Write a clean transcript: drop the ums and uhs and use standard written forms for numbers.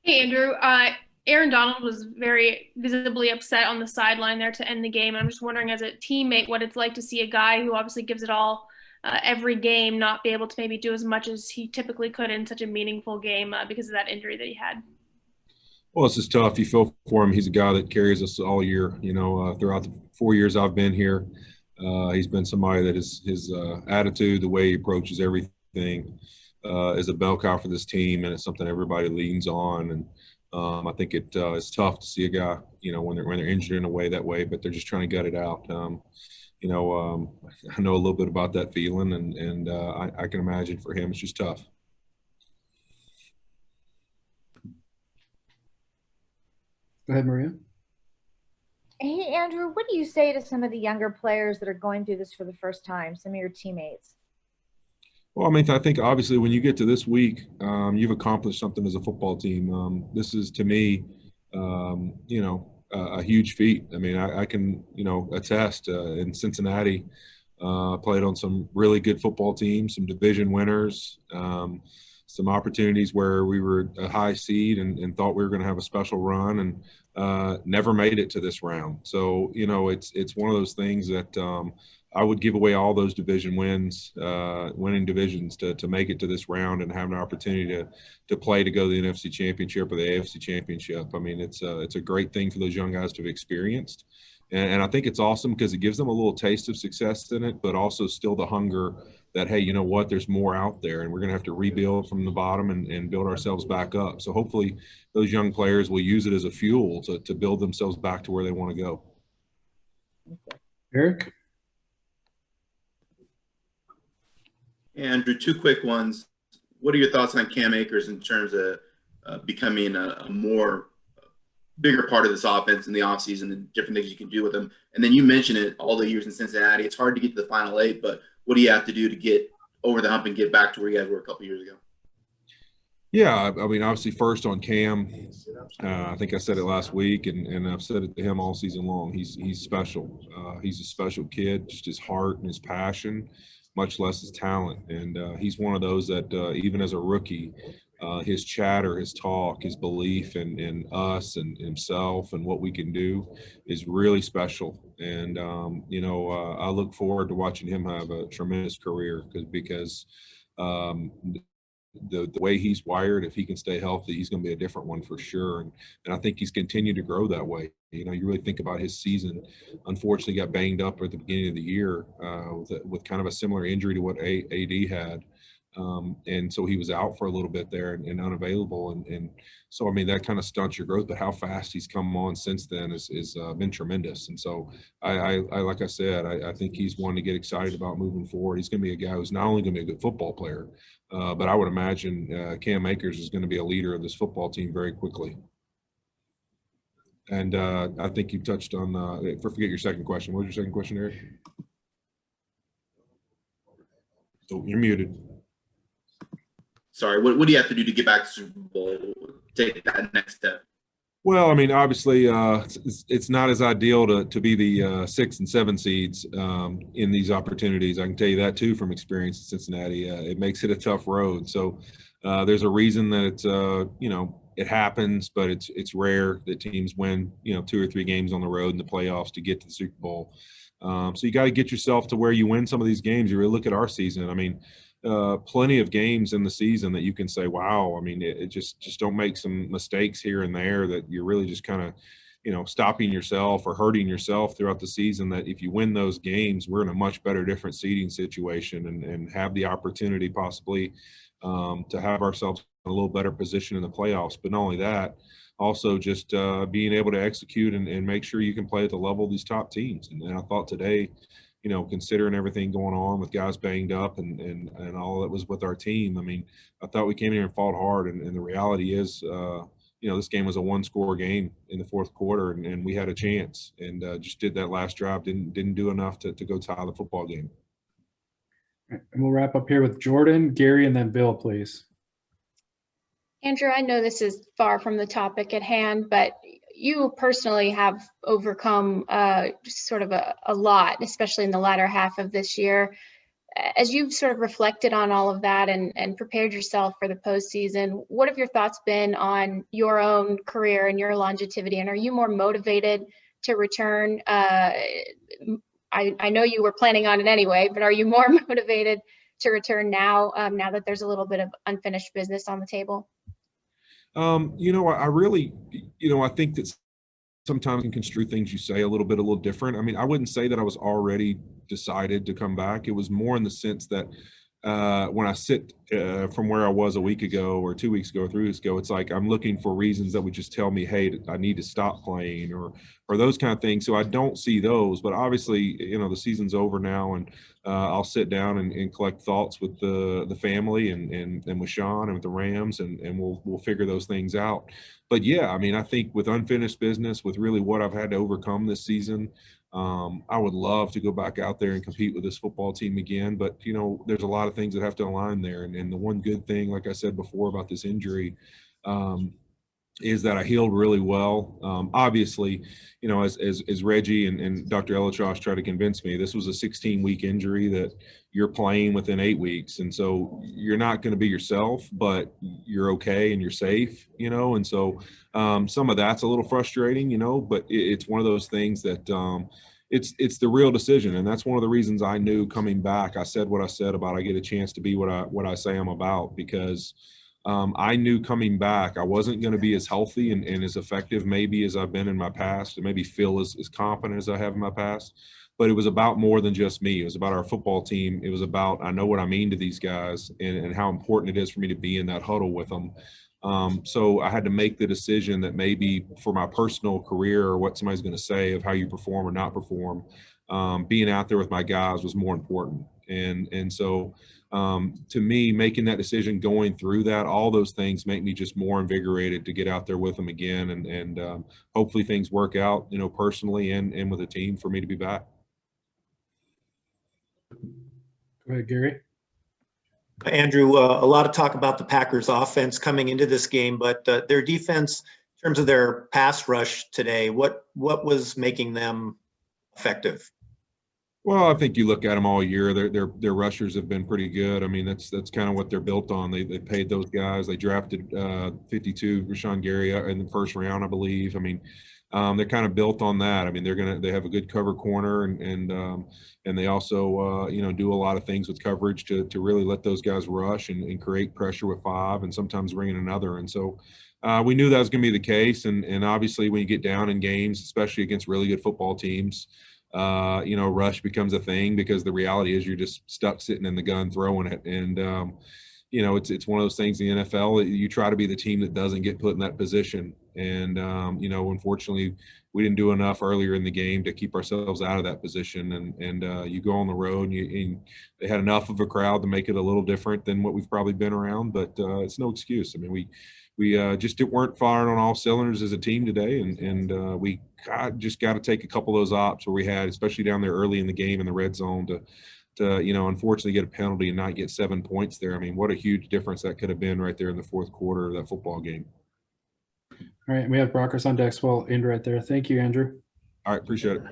Hey, Andrew. Aaron Donald was very visibly upset on the sideline there to end the game. I'm just wondering, as a teammate, what it's like to see a guy who obviously gives it all every game not be able to maybe do as much as he typically could in such a meaningful game because of that injury that he had. Well, it's just tough. You feel for him. He's a guy that carries us all year. Throughout the 4 years I've been here, he's been somebody that his attitude, the way he approaches everything, is a bell cow for this team, and it's something everybody leans on. And I think it's tough to see a guy, when they're injured in a way that way, but they're just trying to gut it out. You know, um, I know a little bit about that feeling, and I can imagine for him it's just tough. Go ahead, Maria. Hey, Andrew, what do you say to some of the younger players that are going through this for the first time, some of your teammates? Well, I mean, I think obviously when you get to this week, you've accomplished something as a football team. This is to me, a huge feat. I mean, I can, attest in Cincinnati, played on some really good football teams, some division winners, some opportunities where we were a high seed and thought we were going to have a special run and never made it to this round. So, it's one of those things that I would give away all those division wins, winning divisions to make it to this round and have an opportunity to play to go to the NFC Championship or the AFC Championship. I mean, it's a great thing for those young guys to have experienced. And I think it's awesome because it gives them a little taste of success in it, but also still the hunger that, hey, you know what, there's more out there and we're going to have to rebuild from the bottom and build ourselves back up. So hopefully those young players will use it as a fuel to build themselves back to where they want to go. Eric? Andrew, two quick ones. What are your thoughts on Cam Akers in terms of becoming a more bigger part of this offense in the offseason, the different things you can do with him? And then you mentioned it, all the years in Cincinnati. It's hard to get to the final eight, but what do you have to do to get over the hump and get back to where you guys were a couple years ago? Yeah, I mean, obviously, first on Cam, I think I said it last week, and I've said it to him all season long. He's special. He's a special kid, just his heart and his passion, much less his talent. And he's one of those that even as a rookie, his chatter, his talk, his belief in us and himself and what we can do is really special. And I look forward to watching him have a tremendous career because um, the way he's wired, if he can stay healthy, he's going to be a different one for sure. And I think he's continued to grow that way. You really think about his season. Unfortunately, got banged up at the beginning of the year with kind of a similar injury to what AD had. And so he was out for a little bit there and unavailable. And so, I mean, that kind of stunts your growth, but how fast he's come on since then is been tremendous. And so I like I said, I think he's one to get excited about moving forward. He's going to be a guy who's not only going to be a good football player, but I would imagine Cam Akers is going to be a leader of this football team very quickly. And I think you touched on, forget your second question. What was your second question, Eric? So you're muted. Sorry, what do you have to do to get back to Super Bowl, take that next step? Well, I mean, obviously, it's not as ideal to be the 6 and 7 seeds in these opportunities. I can tell you that too from experience in Cincinnati. It makes it a tough road. So there's a reason that it's it happens, but it's rare that teams win 2 or 3 games on the road in the playoffs to get to the Super Bowl. So you got to get yourself to where you win some of these games. You really look at our season. I mean, plenty of games in the season that you can say, wow, I mean, it just don't make some mistakes here and there that you're really just kind of, stopping yourself or hurting yourself throughout the season, that if you win those games, we're in a much better, different seeding situation and have the opportunity possibly to have ourselves in a little better position in the playoffs. But not only that, also just being able to execute and make sure you can play at the level of these top teams. And I thought today, considering everything going on with guys banged up and all that was with our team, I mean, I thought we came here and fought hard. And the reality is, this game was a 1-score game in the fourth quarter, and we had a chance and just did that last drive, didn't do enough to go tie the football game. And we'll wrap up here with Jordan, Gary, and then Bill, please. Andrew, I know this is far from the topic at hand, but you personally have overcome sort of a lot, especially in the latter half of this year. as you've sort of reflected on all of that and prepared yourself for the postseason, what have your thoughts been on your own career and your longevity? And are you more motivated to return? I know you were planning on it anyway, but are you more motivated to return now, now that there's a little bit of unfinished business on the table? I really, I think that sometimes you can construe things you say a little different. I mean, I wouldn't say that I was already decided to come back. It was more in the sense that when I sit from where I was a week ago or 2 weeks ago or 3 weeks ago, it's like I'm looking for reasons that would just tell me, hey, I need to stop playing or those kind of things. So I don't see those. But obviously, the season's over now, and I'll sit down and collect thoughts with the family and with Sean and with the Rams, and we'll figure those things out. But yeah, I mean, I think with unfinished business, with really what I've had to overcome this season, I would love to go back out there and compete with this football team again. But, there's a lot of things that have to align there. And the one good thing, like I said before about this injury, is that I healed really well. Obviously, as Reggie and Dr. Elichosh try to convince me, this was a 16-week injury that you're playing within 8 weeks. And so you're not going to be yourself, but you're okay and you're safe, and so some of that's a little frustrating, but it's one of those things that it's the real decision. And that's one of the reasons I knew coming back, I said what I said about I get a chance to be what I say I'm about, because I knew coming back I wasn't going to be as healthy and as effective maybe as I've been in my past, and maybe feel as confident as I have in my past. But it was about more than just me. It was about our football team. It was about, I know what I mean to these guys and how important it is for me to be in that huddle with them. So I had to make the decision that maybe for my personal career or what somebody's going to say of how you perform or not perform, being out there with my guys was more important. And so to me, making that decision, going through that, all those things make me just more invigorated to get out there with them again. And hopefully things work out, personally and with the team for me to be back. Go ahead, Gary. Andrew, a lot of talk about the Packers offense coming into this game, but their defense, in terms of their pass rush today, what was making them effective? Well, I think you look at them all year. Their rushers have been pretty good. I mean, that's kind of what they're built on. They paid those guys. They drafted 52 Rashawn Gary in the first round, I believe. I mean, they're kind of built on that. I mean, they have a good cover corner, and they also do a lot of things with coverage to really let those guys rush and create pressure with five, and sometimes bring in another. And so we knew that was going to be the case. And obviously, when you get down in games, especially against really good football teams, rush becomes a thing, because the reality is you're just stuck sitting in the gun throwing it. And it's one of those things in the NFL, you try to be the team that doesn't get put in that position. And unfortunately, we didn't do enough earlier in the game to keep ourselves out of that position. And you go on the road, and they had enough of a crowd to make it a little different than what we've probably been around. But it's no excuse. I mean, we just weren't firing on all cylinders as a team today, and we just got to take a couple of those ops where we had, especially down there early in the game in the red zone, to unfortunately get a penalty and not get 7 points there. I mean, what a huge difference that could have been right there in the fourth quarter of that football game. All right, we have Brockers on deck. Well, Andrew right there. Thank you, Andrew. All right, appreciate it.